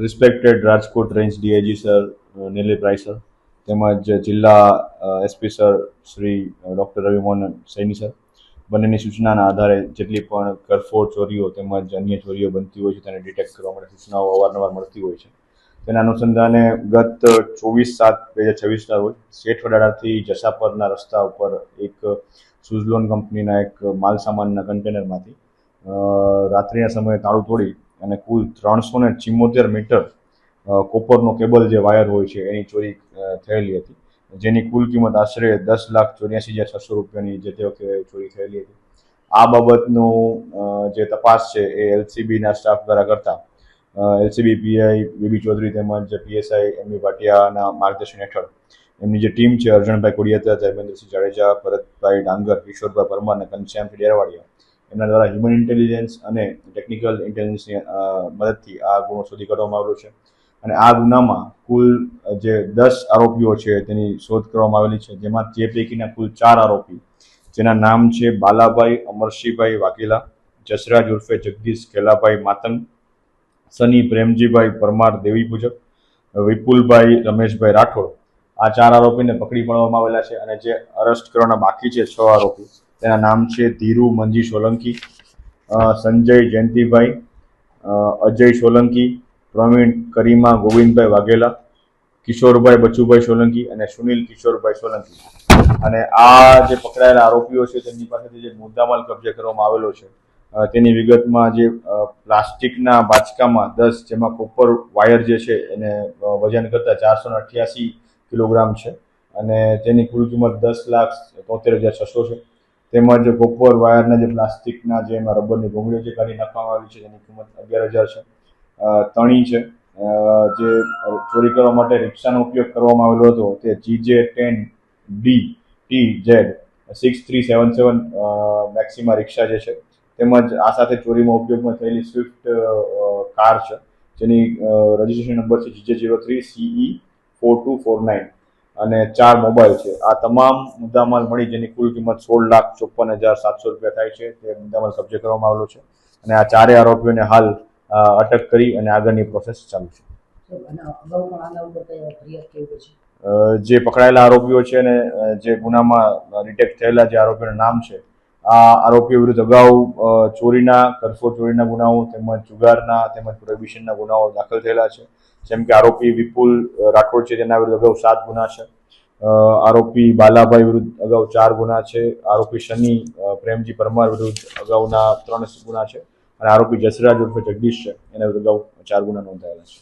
Respected Rajkot range DIG sir Nilesh Rai sir, તેમજ જિલ્લા SP sir Shri doctor Ravimohan Saini sir, બંનેની સૂચનાના આધારે જેટલી પણ કરફોડ ચોરીઓ તેમજ અન્ય ચોરીઓ બનતી હોય છે તેને ડિટેક્ટ કરવા માટે સૂચનાઓ અવારનવાર મળતી હોય છે. તેના અનુસંધાને ગત 24/7/2026ના રોજ શેઠવડાથી જસાપરના રસ્તા ઉપર એક સુઝલોન કંપનીના એક માલ સામાનના કન્ટેનરમાંથી રાત્રિના સમયે તાળું તોડી અને કુલ 374 મીટર કોપરનો કેબલ જે વાયર હોય છે એની ચોરી થયેલી હતી, જેની કુલ કિંમત આશરે 10,84,600 રૂપિયાની જે તે વખતે ચોરી થયેલી હતી. આ બાબતનું જે તપાસ છે એ એલસીબીના સ્ટાફ દ્વારા કરતા એલસીબી પીઆઈ બીબી ચૌધરી તેમજ પીએસઆઈ એમવી ભાટિયાના માર્ગદર્શન હેઠળ એમની જે ટીમ છે અર્જણભાઈ કોડિયાતા, ધર્મેન્દ્રસિંહ જાડેજા, ભરતભાઈ ડાંગર, કિશોરભાઈ પરમાર અને ઘનશ્યામસિંહ ડેરવાડિયા એમના દ્વારા હ્યુમન ઇન્ટેલિજન્સ અને ટેકનિકલ ઇન્ટેલિજન્સની મદદથી આ ગુનો શોધી કાઢવામાં આવેલો છે. અને આ ગુનામાં કુલ જે 10 આરોપીઓ છે તેની શોધ કરવામાં આવેલી છે, જેમાં જે પૈકીના કુલ 4 આરોપી જેના નામ છે બાલાભાઈ અમરશીભાઈ વાઘેલા, જસરાજ ઉર્ફે જગદીશ ખેલાભાઈ માતંગ, સની પ્રેમજીભાઈ પરમાર દેવી પૂજક, વિપુલભાઈ રમેશભાઈ રાઠોડ, આ 4 આરોપીને પકડી પાડવામાં આવેલા છે. અને જે અરેસ્ટ કરવાના બાકી છે 6 આરોપી, તેના નામ છે ધીરુ મંજી સોલંકી, સંજય જયંતિભાઈ, અજય સોલંકી, પ્રવીણ કરીમા ગોવિંદભાઈ વાઘેલા, કિશોરભાઈ બચુભાઈ સોલંકી અને સુનિલ કિશોરભાઈ સોલંકી. અને આ જે પકડાયેલા આરોપીઓ છે તેમની પાસેથી જે મુદ્દામાલ કબજે કરવામાં આવેલો છે તેની વિગતમાં જે પ્લાસ્ટિકના બાચકામાં 10, જેમાં કોપર વાયર જે છે એને વજન કરતાં 488 કિલોગ્રામ છે અને તેની કુલ કિંમત 10,73,600 છે. તેમજ કોપર વાયરના જે પ્લાસ્ટિકના જે એમાં રબરની ભૂંગળીઓ જે કાઢી નાખવામાં આવી છે તેની કિંમત 11,000 છે. તણી છે જે ચોરી કરવા માટે રિક્ષાનો ઉપયોગ કરવામાં આવેલો હતો તે GJ10DTZ 6377 મેક્સિમા રિક્ષા જે છે, તેમજ આ સાથે ચોરીમાં ઉપયોગમાં થયેલી સ્વિફ્ટ કાર છે જેની રજિસ્ટ્રેશન નંબર છે GJ03CE4249 અને 4 મોબાઈલ છે. આ તમામ મુદ્દામાલ મળી જેની કુલ કિંમત 16,54,700 રૂપિયા થાય છે તે મુદ્દામાલ કબજે કરવામાં આવેલો છે. અને આ 4 આરોપીઓને હાલ અટક કરી અને આગળની પ્રોસેસ ચાલુ છે. જે પકડાયેલા આરોપીઓ છે અને જે ગુનામાં ડિટેક્ટ થયેલા જે આરોપીઓના નામ છે, આ આરોપીઓ વિરુદ્ધ અગાઉ ચોરીના, કરફોડ ચોરીના ગુનાઓ તેમજ જુગારના તેમજ પ્રોહિબિશનના ગુનાઓ દાખલ થયેલા છે. જેમ કે આરોપી વિપુલ રાઠોડ છે તેના વિરુદ્ધ અગાઉ 7 ગુના છે, આરોપી બાલાભાઈ વિરુદ્ધ અગાઉ 4 ગુના છે, આરોપી શની પ્રેમજી પરમાર વિરુદ્ધ અગાઉના 3 ગુના છે અને આરોપી જસરાજ ઉર્ફે જગદીશ છે એના વિરુદ્ધ અગાઉ 4 ગુના નોંધાયેલા છે.